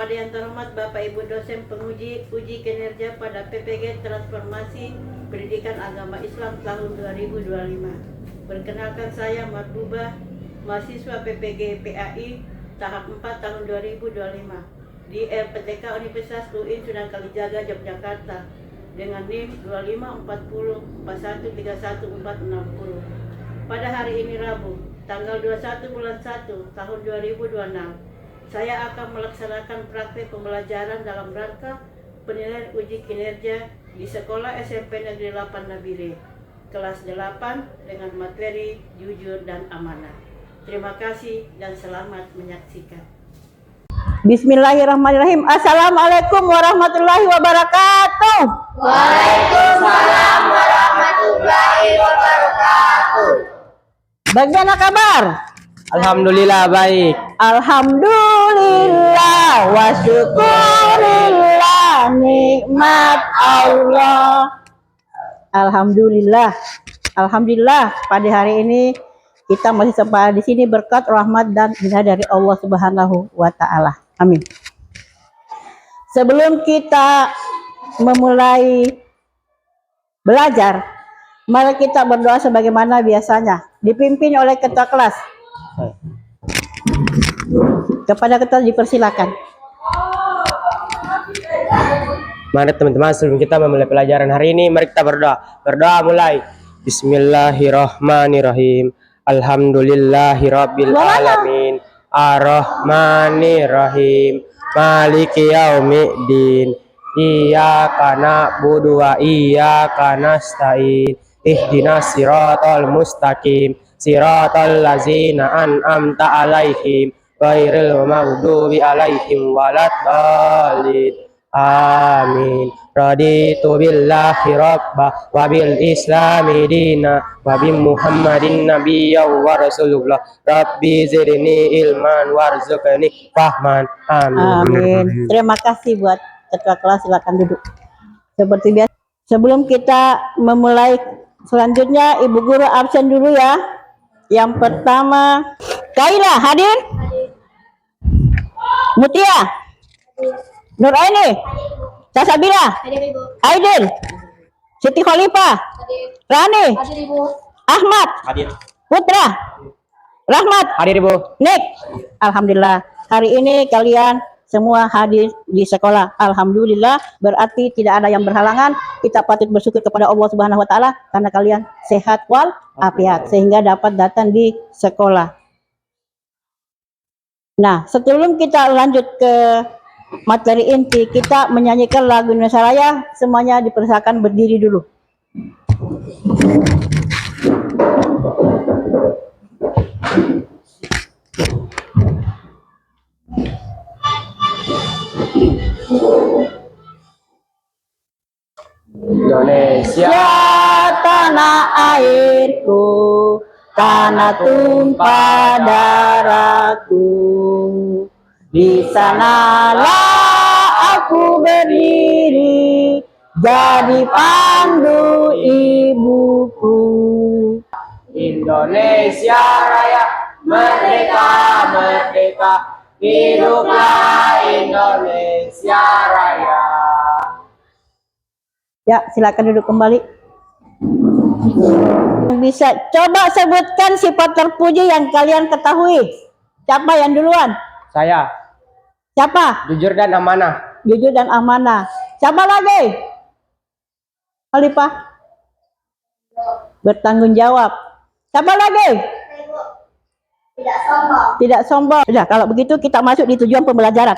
kepada yang terhormat Bapak Ibu dosen penguji uji kinerja pada PPG Transformasi Pendidikan Agama Islam tahun 2025. Perkenalkan saya Marbubah, mahasiswa PPG PAI tahap 4 tahun 2025 di RPTK Universitas UIN Sunan Kalijaga, Yogyakarta dengan NIM 2540413140. Pada hari ini Rabu, tanggal 21 bulan 1 tahun 2026, saya akan melaksanakan praktik pembelajaran dalam rangka penilaian uji kinerja di Sekolah SMP Negeri 8 Nabire, kelas 8 dengan materi jujur dan amanah. Terima kasih dan selamat menyaksikan. Bismillahirrahmanirrahim. Assalamualaikum warahmatullahi wabarakatuh. Waalaikumsalam warahmatullahi wabarakatuh. Bagaimana kabar? Alhamdulillah baik. Alhamdulillah wa syukurillah, nikmat Allah. Alhamdulillah. Alhamdulillah pada hari ini kita masih sempat di sini berkat rahmat dan hidayah dari Allah Subhanahu wa taala. Amin. Sebelum kita memulai belajar, mari kita berdoa sebagaimana biasanya, dipimpin oleh ketua kelas. Kepada ketua dipersilakan. Mari teman-teman, sebelum kita memulai pelajaran hari ini, mari kita berdoa. Berdoa mulai. Bismillahirrahmanirrahim. Alhamdulillahirabbil alamin. Ar-Rahmanirrahim. Maliki yaumiddin. Iyyaka na'budu wa iyyaka nasta'in. Ihdinas siratal mustaqim. Siratal ladzina an'amta 'alaihim ghairil maghdubi 'alaihim waladdallin. Amin. Raditu billahi rabba wa bil islami dina wa bi Muhammadin nabiyya wa rasulullah. Rabbi zidni ilman warzuqni fahman. Amin. Amin. Terima kasih buat ketua kelas, silakan duduk. Seperti biasa, sebelum kita memulai selanjutnya, Ibu Guru absen dulu ya. Yang pertama, Kaila hadir? Mutia? Nuraini? Tasabila? Aidil? Siti Khalifah? Rani? Ahmad? Hadir. Putra? Rahmat? Hadir Ibu. Nik? Alhamdulillah. Hari ini kalian semua hadir di sekolah. Alhamdulillah, berarti tidak ada yang berhalangan. Kita patut bersyukur kepada Allah Subhanahu wa taala karena kalian sehat wal afiat sehingga dapat datang di sekolah. Nah, sebelum kita lanjut ke materi inti, kita menyanyikan lagu Indonesia Raya. Semuanya dipersilakan berdiri dulu. Indonesia Tanah airku, tanah tumpah darahku, di sanalah aku berdiri, jadi pandu ibuku. Indonesia Raya, merdeka, merdeka, hiduplah Indonesia Raya. Ya, silakan duduk kembali. Bisa coba sebutkan sifat terpuji yang kalian ketahui. Siapa yang duluan? Saya, Siapa? jujur dan amanah. Jujur dan amanah. Siapa lagi? Khalifah? Bertanggung jawab. Siapa lagi? Tidak sombong. Sudah, kalau begitu kita masuk di tujuan pembelajaran.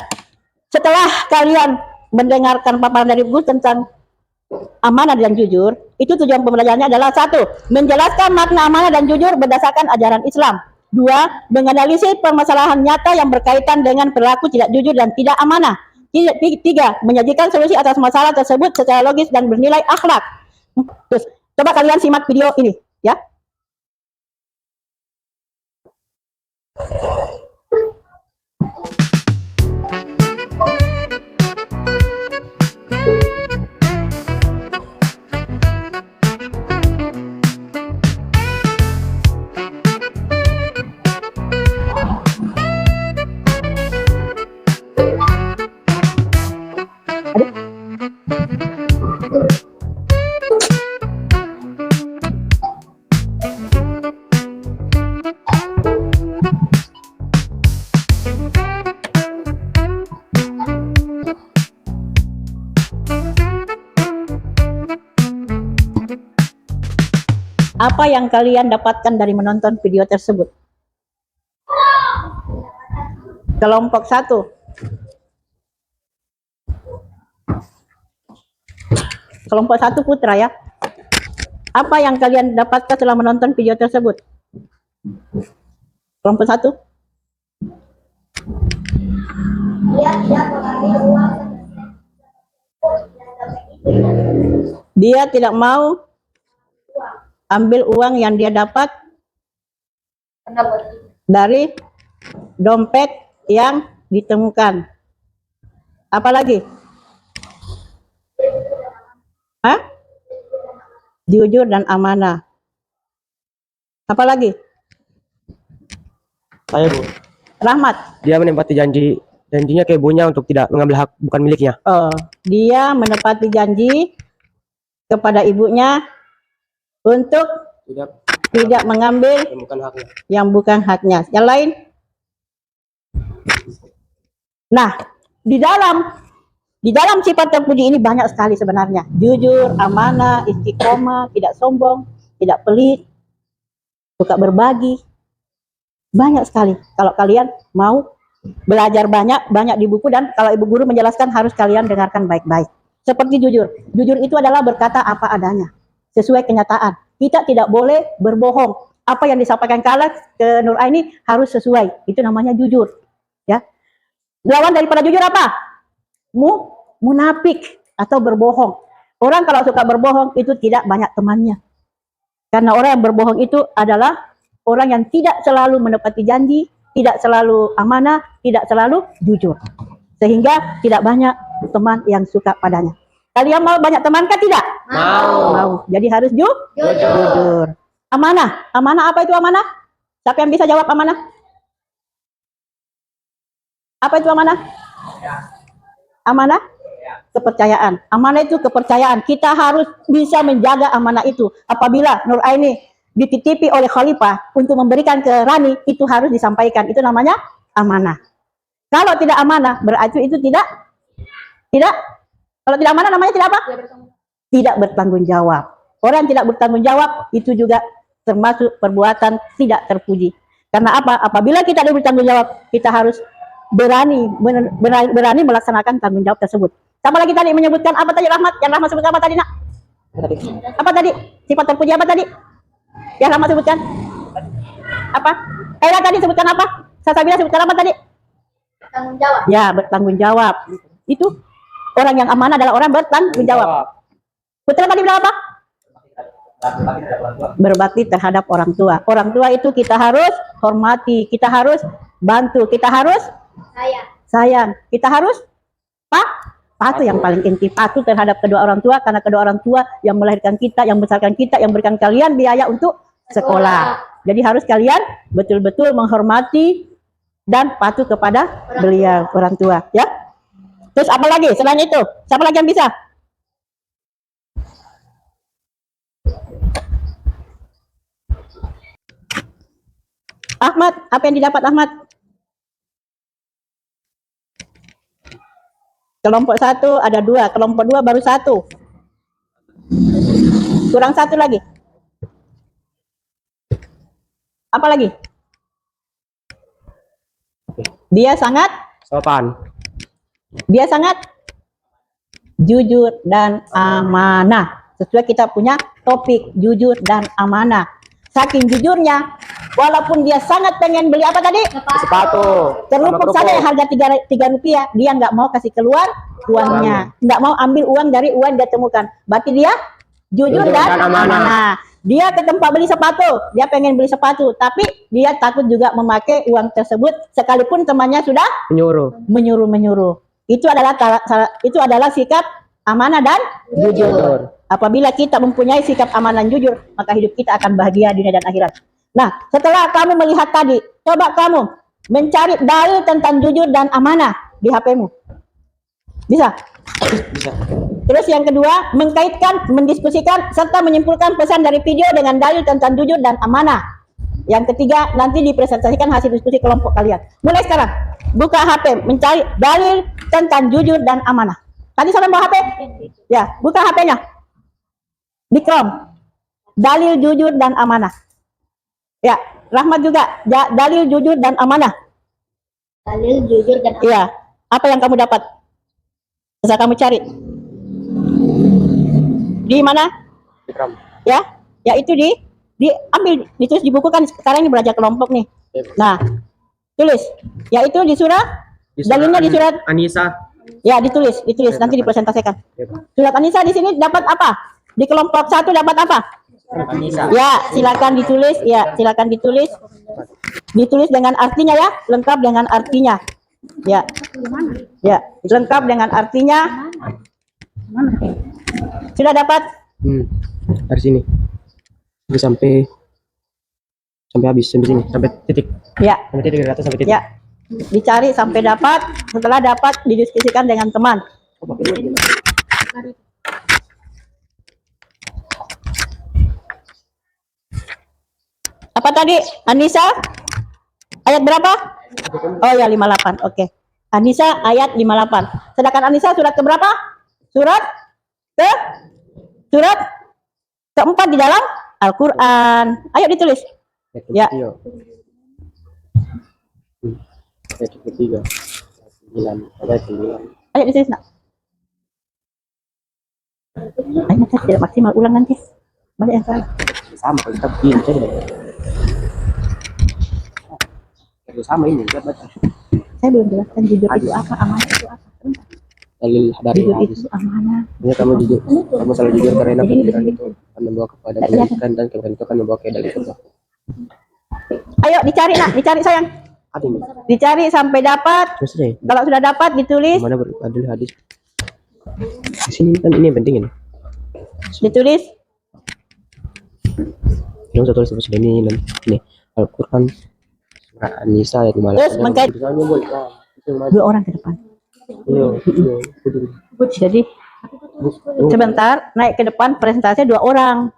Setelah kalian mendengarkan paparan dari Ibu tentang amanah dan jujur, itu tujuan pembelajarannya adalah 1. Menjelaskan makna amanah dan jujur berdasarkan ajaran Islam. 2. Menganalisis permasalahan nyata yang berkaitan dengan perilaku tidak jujur dan tidak amanah. 3. Menyajikan solusi atas masalah tersebut secara logis dan bernilai akhlak. Terus, coba kalian simak video ini, ya. Apa yang kalian dapatkan dari menonton video tersebut? Kelompok 1. Kelompok 1 Putra ya. Apa yang kalian dapatkan setelah menonton video tersebut? Kelompok 1. Dia tidak mau ambil uang yang dia dapat dari dompet yang ditemukan. Apa lagi? Hah? Jujur dan amanah. Apa lagi? Saya, Bu. Rahmat. Dia menempati janjinya ke ibunya untuk tidak mengambil hak bukan miliknya. Dia menepati janji kepada ibunya untuk tidak mengambil Bukan haknya. yang bukan haknya. Yang lain? Nah, di dalam sifat terpuji ini banyak sekali sebenarnya. Jujur, amanah, istiqomah, tidak sombong, tidak pelit, suka berbagi. Banyak sekali. Kalau kalian mau belajar banyak di buku, dan kalau ibu guru menjelaskan harus kalian dengarkan baik-baik. Seperti jujur. Jujur itu adalah berkata apa adanya, sesuai kenyataan. Kita tidak boleh berbohong. Apa yang disampaikan ke Nur Aini harus sesuai. Itu namanya jujur. Ya. Lawan daripada jujur apa? Munafik atau berbohong. Orang kalau suka berbohong itu tidak banyak temannya. Karena orang yang berbohong itu adalah orang yang tidak selalu menepati janji, tidak selalu amanah, tidak selalu jujur. Sehingga tidak banyak teman yang suka padanya. Kalian mau banyak teman kah tidak? Mau. Jadi harus jujur. Amanah. Amanah apa itu amanah? Siapa yang bisa jawab amanah? Apa itu amanah? Amanah? Kepercayaan. Amanah itu kepercayaan. Kita harus bisa menjaga amanah itu. Apabila Nur Aini dititipi oleh khalifah untuk memberikan ke Rani, itu harus disampaikan. Itu namanya amanah. Kalau tidak amanah, berarti itu tidak. Kalau tidak amanah namanya tidak apa? Tidak bertanggung jawab. Orang yang tidak bertanggung jawab itu juga termasuk perbuatan tidak terpuji. Karena apa? Apabila kita tidak bertanggung jawab, kita harus berani melaksanakan tanggung jawab tersebut. Sama lagi tadi menyebutkan apa tadi Rahmat? Yang Rahmat sebut apa tadi nak? Apa tadi? Sifat terpuji apa tadi? Yang Rahmat sebutkan? Apa? Kaila tadi sebutkan apa? Sasabila sebutkan apa tadi? Bertanggung jawab. Ya, bertanggung jawab. Itu orang yang amanah adalah orang bertanggung jawab. Putra tadi bilang apa? Berbakti terhadap orang tua. Orang tua itu kita harus hormati, kita harus bantu, kita harus sayang, kita harus patuh. Yang paling inti patuh terhadap kedua orang tua, karena kedua orang tua yang melahirkan kita, yang membesarkan kita, yang berikan kalian biaya untuk sekolah. Jadi harus kalian betul-betul menghormati dan patuh kepada beliau orang tua, ya. Terus apa lagi selain itu? Siapa lagi yang bisa? Ahmad, apa yang didapat Ahmad? Kelompok 1 ada 2, kelompok 2 baru 1. Kurang 1 lagi. Apa lagi? Dia sangat Sopan. Dia sangat jujur dan amanah. Sesuai kita punya topik, jujur dan amanah. Saking jujurnya, walaupun dia sangat pengen beli apa tadi? Sepatu. Terlupuk saja harga 3 rupiah, dia nggak mau kasih keluar uangnya, nggak mau ambil uang dari uang dia temukan. Berarti dia jujur dan amanah. Dia ke tempat beli sepatu, dia pengen beli sepatu, tapi dia takut juga memakai uang tersebut, sekalipun temannya sudah menyuruh. Itu adalah sikap amanah dan jujur. Apabila kita mempunyai sikap amanah dan jujur, maka hidup kita akan bahagia dunia dan akhirat. Nah, setelah kamu melihat tadi, coba kamu mencari dalil tentang jujur dan amanah di HP-mu. Bisa? Bisa. Terus yang kedua, mengkaitkan, mendiskusikan, serta menyimpulkan pesan dari video dengan dalil tentang jujur dan amanah. Yang ketiga, nanti dipresentasikan hasil diskusi kelompok kalian. Mulai sekarang, buka HP, mencari dalil tentang jujur dan amanah. Tadi sampai bawa HP? Ya, buka HP-nya. Di Chrome. dalil jujur dan amanah. Ya, Rahmat juga dalil jujur dan amanah. Dalil jujur dan Iya. Apa yang kamu dapat? Bisa kamu cari. Di mana? Ikram. Ya, ya itu diambil, ditulis di buku kan. Sekarang ini belajar kelompok nih. Nah, tulis. Ya itu di surat. Dalilnya di surat. Anissa. Ya ditulis nanti dipresentasikan. Surat Anissa di sini dapat apa? Di kelompok 1 dapat apa? Anissa. Ya, silakan ditulis. Ya, silakan ditulis. Ditulis dengan artinya ya, lengkap dengan artinya. Ya. Ya, lengkap dengan artinya. Sudah dapat? Dari sini. Sampai habis sampai sini, sampai titik. Ya. Sampai titik dari atas sampai titik. Ya. Dicari sampai dapat. Setelah dapat didiskusikan dengan teman. Apa tadi? Anissa? Ayat berapa? Oh ya 58. Oke. Anissa ayat 58. Sedangkan Anissa surat ke berapa? Surat keempat di dalam Al-Qur'an. Ayo ditulis. Ya. Ayat ketiga. 9. Ayat 9. Ayo ditulis, Nak. Ayo tidak maksimal, ulang nanti. Banyak yang salah. Sama kalau kita begini saja. Sama ini, lihat baca. Saya belum jelaskan jujur itu apa, amanah itu apa. Dalil dari Jujur hadis. itu amanah. Ini kamu jujur, kamu selalu jujur karena kejujuran itu akan membawa kepada kebaikan dan kebaikan itu akan membawa ke dalam surga. Ayo dicari, Nak, dicari sayang. Apa ini? Dicari sampai dapat. Maksudnya, Kalau sudah dapat ditulis, mana berdalil hadis? Di sini kan ini yang penting ini. ditulis. Yang saya tulis sudah ini Al-Quran surah An-Nisa ayat 58. Terus mengkait dua orang ke depan. Jadi sebentar naik ke depan presentasi dua orang.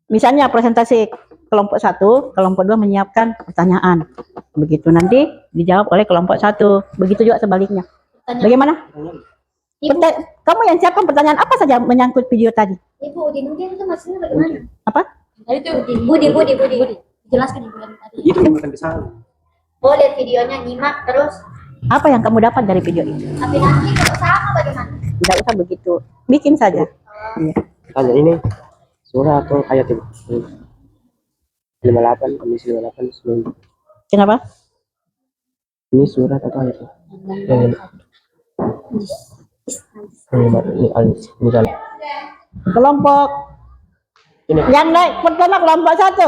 Misalnya presentasi kelompok 1, kelompok 2 menyiapkan pertanyaan. Begitu nanti dijawab oleh kelompok 1. Begitu juga sebaliknya. Bagaimana? Kamu yang siapkan pertanyaan apa saja menyangkut video tadi? Ibu, di Nudin itu maksudnya bagaimana? Apa? Itu Budi. Jelaskan Ibu yang tadi. Itu bukan kesalahan. Oh, lihat videonya, nyimak terus. Apa yang kamu dapat dari video ini? Tapi nanti kalau sama bagaimana? Tidak usah begitu. Bikin saja. Iya. Tanya ini surah atau ayat itu? 58, kondisi 58 sebelum. Kenapa? Ini surat atau ayat? Ini kan. Kelompok Ini. yang naik pertama kelompok 1.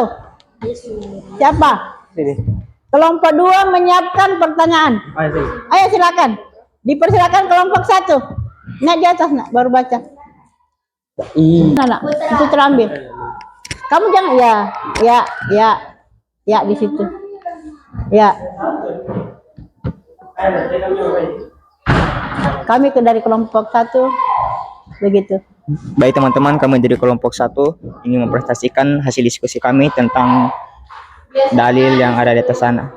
Siapa? Sini. Kelompok 2 menyiapkan pertanyaan. Ayat ini. Ayo silakan. Dipersilakan kelompok 1. Naik di atas, Nak, baru baca. Nah, Nak, itu terambil. Kamu jangan ya di situ. Ya. Kami dari kelompok 1 begitu. Baik teman-teman, kami dari kelompok 1 ingin mempresentasikan hasil diskusi kami tentang dalil yang ada di atas sana.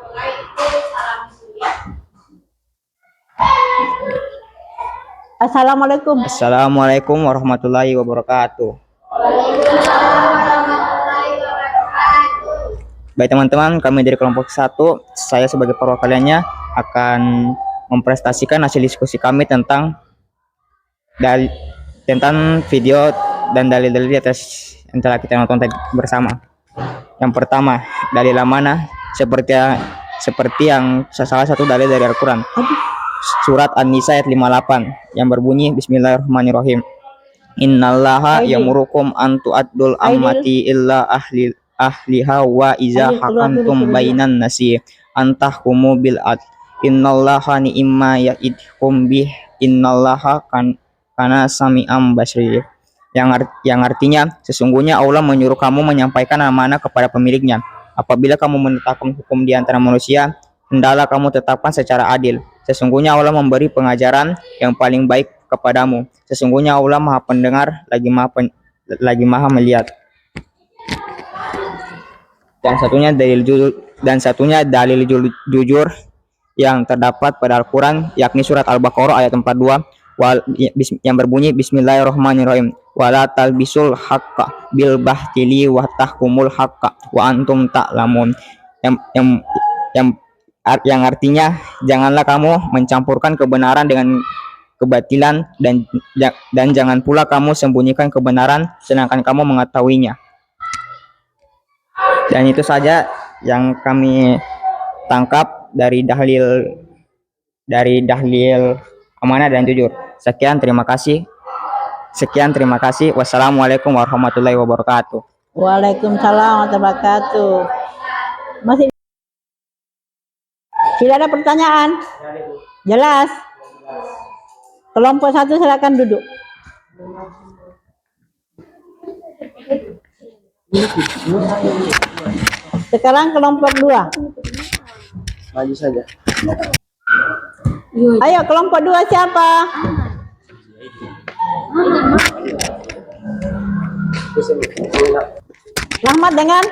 Assalamualaikum. Assalamualaikum warahmatullahi wabarakatuh. Baik teman-teman, kami dari kelompok 1, saya sebagai perwakilannya akan mempresentasikan hasil diskusi kami tentang video dan dalil-dalil di atas yang telah kita nonton bersama. Yang pertama, dalil amanah seperti yang salah satu dalil dari Al-Quran. Surat An-Nisa ayat 58 yang berbunyi Bismillahirrahmanirrahim. Innallaha yamurukum an tu'addul ammati illa ahliha wa iza hakantum bainan nasi antahkumu bil ad. Innallaha ni'ma ya'idkum bih innallaha kana sami'am basir. Yang artinya sesungguhnya Allah menyuruh kamu menyampaikan amanah kepada pemiliknya. Apabila kamu menetapkan hukum di antara manusia, hendaklah kamu tetapkan secara adil. Sesungguhnya Allah memberi pengajaran yang paling baik kepadamu. Sesungguhnya Allah Maha Pendengar lagi Maha Melihat. Dan satunya dalil jujur yang terdapat pada Al-Quran, yakni surat Al-Baqarah ayat 42 yang berbunyi Bismillahirrahmanirrahim. wala talbisul haqqo bil bahtili wa tahkumul haqqo wa antum ta'lamun. Yang yang yang artinya janganlah kamu mencampurkan kebenaran dengan kebatilan dan jangan pula kamu sembunyikan kebenaran sedangkan kamu mengetahuinya. Dan itu saja yang kami tangkap dari dalil amanah dan jujur. Sekian, terima kasih. Wassalamualaikum warahmatullahi wabarakatuh. Waalaikumsalam warahmatullahi wabarakatuh. Masih tidak ada pertanyaan? Jelas? Kelompok 1 silakan duduk. Sekarang kelompok 2. Maju saja. Ayo kelompok 2 siapa? Rahmat dengan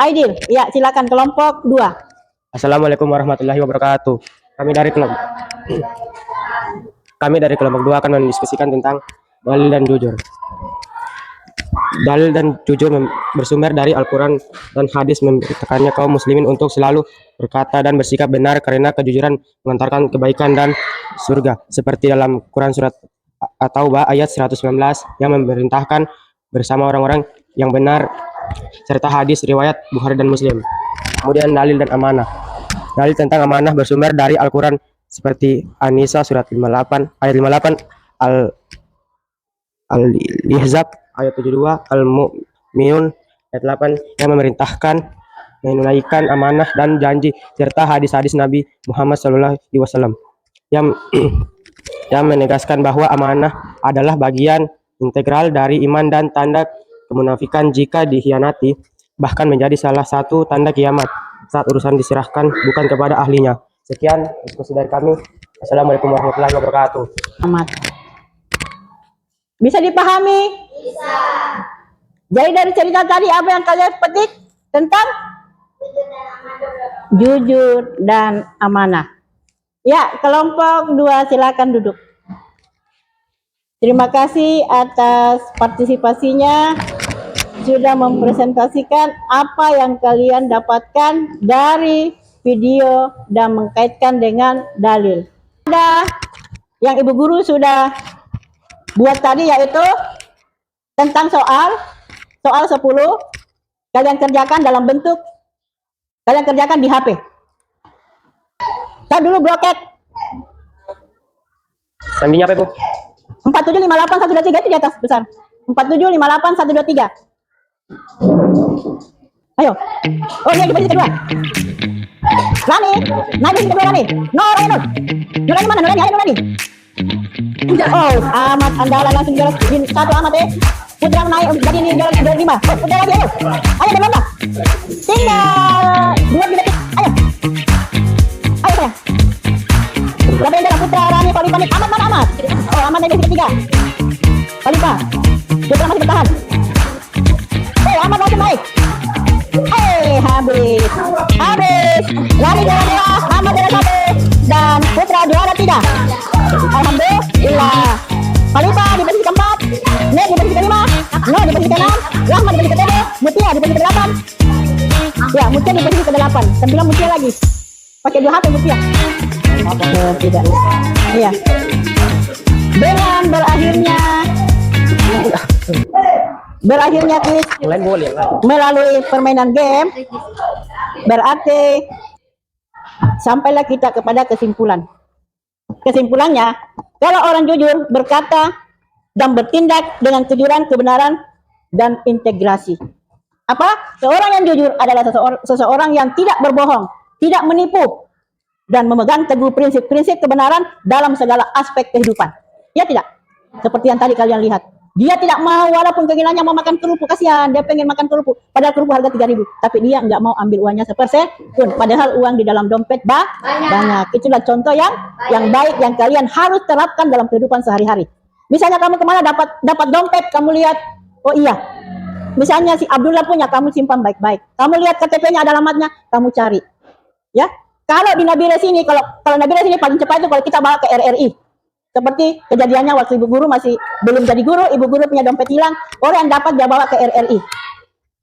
Aidil. Ya, silakan kelompok 2. Assalamualaikum warahmatullahi wabarakatuh. Kami dari kelompok 2 akan mendiskusikan tentang dalil dan jujur. Dalil dan jujur bersumber dari Al-Quran dan hadis, memberitakannya kaum muslimin untuk selalu berkata dan bersikap benar karena kejujuran mengantarkan kebaikan dan surga. Seperti dalam Quran surat At-Taubah ayat 119 yang memerintahkan bersama orang-orang yang benar, serta hadis riwayat Bukhari dan Muslim. Kemudian dalil dan amanah. Dalil tentang amanah bersumber dari Al-Quran seperti An-Nisa surat 58 ayat 58, Al-Ihzab ayat 72, Al-Mu'minun ayat 8 yang memerintahkan menunaikan amanah dan janji, serta hadis-hadis Nabi Muhammad SAW yang menegaskan bahwa amanah adalah bagian integral dari iman dan tanda kemunafikan jika dikhianati bahkan menjadi salah satu tanda kiamat saat urusan diserahkan bukan kepada ahlinya. Sekian diskusi dari kami. Assalamualaikum warahmatullahi wabarakatuh. Amat. Bisa dipahami? Bisa. Jadi dari cerita tadi apa yang kalian petik tentang jujur dan amanah? Ya, kelompok 2 silakan duduk. Terima kasih atas partisipasinya, sudah mempresentasikan apa yang kalian dapatkan dari video dan mengkaitkan dengan dalil. Ada yang Ibu Guru sudah buat tadi, yaitu tentang soal 10 kalian kerjakan dalam bentuk kalian kerjakan di HP. Saya dulu bloket. Sandinya apa, Bu? 4758123 itu di atas besar. 4758123. Ayo. Oh, ini di kedua. Rani, naik di kedua Rani. Nurani mana? Nurani. Oh, amat andalan langsung jalan satu amat Putra naik jadi ini jalan 5. Oh, udah lagi ayo. Ayo berlomba. Tinggal 2 menit. Ayo. Ayo sayang. Berapa yang dalam Putra, Rani, Palipa, Amat mana Amat? Oh, Amat naik di ketiga. Palipa. Putra masih bertahan. Amat langsung naik. Habis. Rani jalan 2, Amat jalan 1, dan Putra juara 3. Alhamdulillah. Palipa di posisi keempat, Nek di posisi kelima, No di posisi ke-6, Rahmat di posisi ke-7, Mutia di posisi ke-8. Ya, Mutia di posisi ke-8. 9 Mutia lagi. Pakai 2 HP Mutia. Tidak. Iya. Dengan berakhirnya kuis melalui permainan game, berarti sampailah kita kepada kesimpulan. Kesimpulannya, kalau orang jujur berkata dan bertindak dengan kejujuran, kebenaran, dan integrasi. Apa? Seorang yang jujur adalah seseorang yang tidak berbohong, tidak menipu, dan memegang teguh prinsip-prinsip kebenaran dalam segala aspek kehidupan. Ya tidak? Seperti yang tadi kalian lihat. Dia tidak mau, walaupun keinginannya mau makan kerupuk, kasihan, dia pengen makan kerupuk, padahal kerupuk harga 3.000, tapi dia nggak mau ambil uangnya sepersen pun, padahal uang di dalam dompet banyak. Itulah contoh yang baik yang kalian harus terapkan dalam kehidupan sehari-hari. Misalnya kamu kemana dapat dompet, kamu lihat, oh iya, misalnya si Abdullah punya, kamu simpan baik-baik. Kamu lihat KTP-nya ada alamatnya, kamu cari. Ya, kalau di Nabire sini, kalau Nabire sini paling cepat itu kalau kita bawa ke RRI. Seperti kejadiannya waktu ibu guru masih belum jadi guru, ibu guru punya dompet hilang, orang yang dapat dia bawa ke RRI.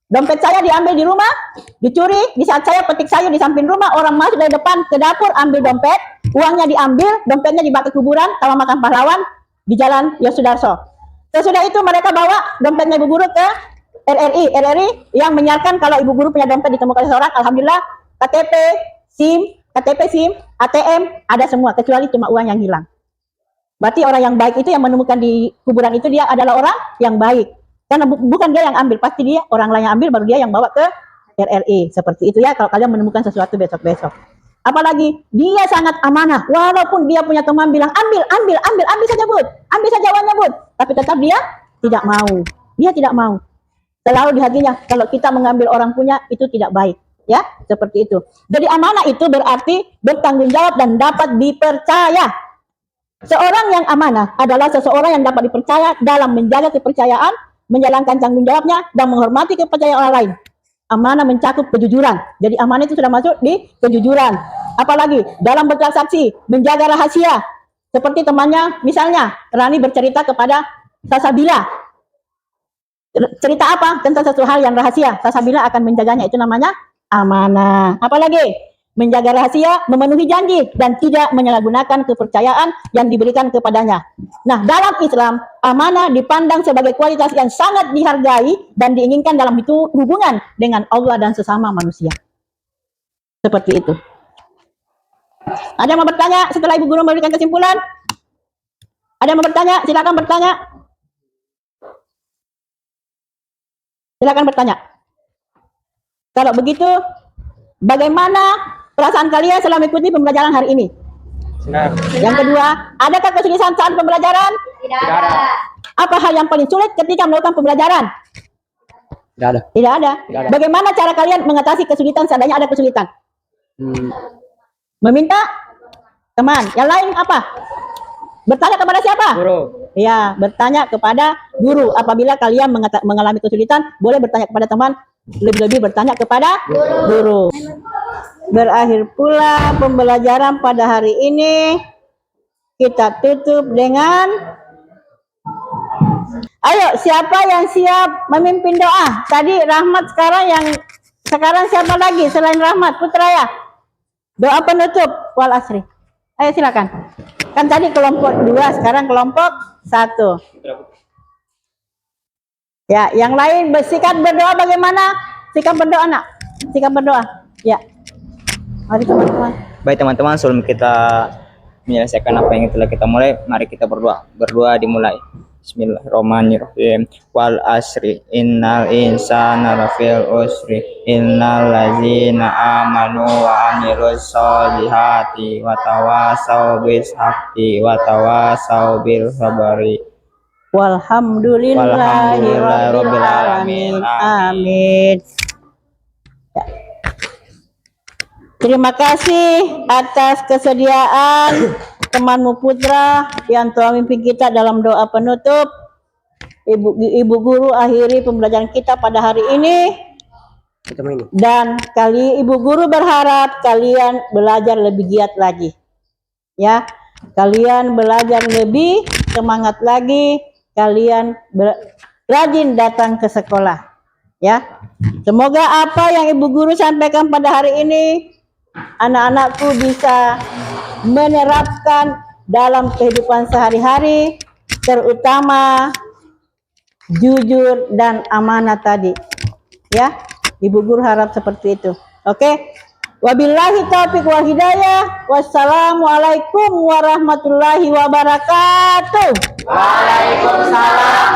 Dompet saya diambil di rumah, dicuri. Di saat saya petik sayur di samping rumah, orang masuk dari depan ke dapur ambil dompet, uangnya diambil, dompetnya dibawa ke kuburan Taman Makam Pahlawan di Jalan Yosudarso. Sesudah itu mereka bawa dompetnya ibu guru ke RRI yang menyiarkan kalau ibu guru punya dompet ditemukan seseorang, alhamdulillah KTP, SIM, ATM ada semua kecuali cuma uang yang hilang. Berarti orang yang baik itu yang menemukan di kuburan itu dia adalah orang yang baik. Karena bukan dia yang ambil, pasti dia orang lain yang ambil baru dia yang bawa ke RRI. Seperti itu ya kalau kalian menemukan sesuatu besok-besok. Apalagi dia sangat amanah, walaupun dia punya teman bilang ambil saja bud, ambil saja uangnya bud, tapi tetap dia tidak mau. Dia tidak mau. Selalu di hatinya kalau kita mengambil orang punya itu tidak baik, ya seperti itu. Jadi amanah itu berarti bertanggung jawab dan dapat dipercaya. Seorang yang amanah adalah seseorang yang dapat dipercaya dalam menjaga kepercayaan, menjalankan tanggung jawabnya, dan menghormati kepercayaan orang lain. Amanah mencakup kejujuran. Jadi amanah itu sudah masuk di kejujuran. Apalagi dalam bertransaksi, menjaga rahasia. Seperti temannya, misalnya Rani bercerita kepada Sasabila. Cerita apa? Tentang sesuatu hal yang rahasia. Sasabila akan menjaganya. Itu namanya amanah. Apalagi menjaga rahasia, memenuhi janji, dan tidak menyalahgunakan kepercayaan yang diberikan kepadanya. Nah, dalam Islam, amanah dipandang sebagai kualitas yang sangat dihargai dan diinginkan dalam hubungan dengan Allah dan sesama manusia. Seperti itu. Ada yang mau bertanya setelah Ibu Guru memberikan kesimpulan? Ada yang mau bertanya? Silakan bertanya. Silakan bertanya. Kalau begitu, bagaimana perasaan kalian selama mengikuti pembelajaran hari ini? Senang. Yang kedua, adakah kesulitan saat pembelajaran? Tidak ada. Apa hal yang paling sulit ketika melakukan pembelajaran? Tidak ada. Tidak ada. Tidak ada. Bagaimana cara kalian mengatasi kesulitan seandainya ada kesulitan? Meminta teman. Yang lain apa? Bertanya kepada siapa? Guru. Ya, bertanya kepada guru. Apabila kalian mengalami kesulitan, boleh bertanya kepada teman. Lebih-lebih bertanya kepada guru. Berakhir pula pembelajaran pada hari ini. Kita tutup dengan ayo, siapa yang siap memimpin doa? Tadi Rahmat, sekarang siapa lagi selain Rahmat? Putra ya? Doa penutup wal asri. Ayo silakan. Kan tadi kelompok 2, sekarang kelompok 1. Ya, yang lain bersikap berdoa bagaimana? Sikap berdoa, nak. Sikap berdoa. Ya. Mari teman-teman. Baik teman-teman, sebelum kita menyelesaikan apa yang telah kita mulai, mari kita berdoa. Berdoa dimulai. Bismillahirrahmanirrahim. Wal asri innal insana lafil usri innal ladzina amanu wa amilus solihati wa tawasau bis haqqi wa tawasau bil sabri. Walhamdulillahi rabbil alamin. Amin. Ya. Terima kasih atas kesediaan temanmu Putra yang telah memimpin kita dalam doa penutup. Ibu Guru akhiri pembelajaran kita pada hari ini. Dan Ibu Guru berharap kalian belajar lebih giat lagi. Ya, kalian belajar lebih semangat lagi. Kalian rajin datang ke sekolah, ya. Semoga apa yang Ibu Guru sampaikan pada hari ini anak-anakku bisa menerapkan dalam kehidupan sehari-hari, terutama jujur dan amanah tadi, ya. Ibu Guru harap seperti itu. Oke. Wabillahi taufiq wal hidayah. Wassalamualaikum warahmatullahi wabarakatuh. Waalaikumsalam.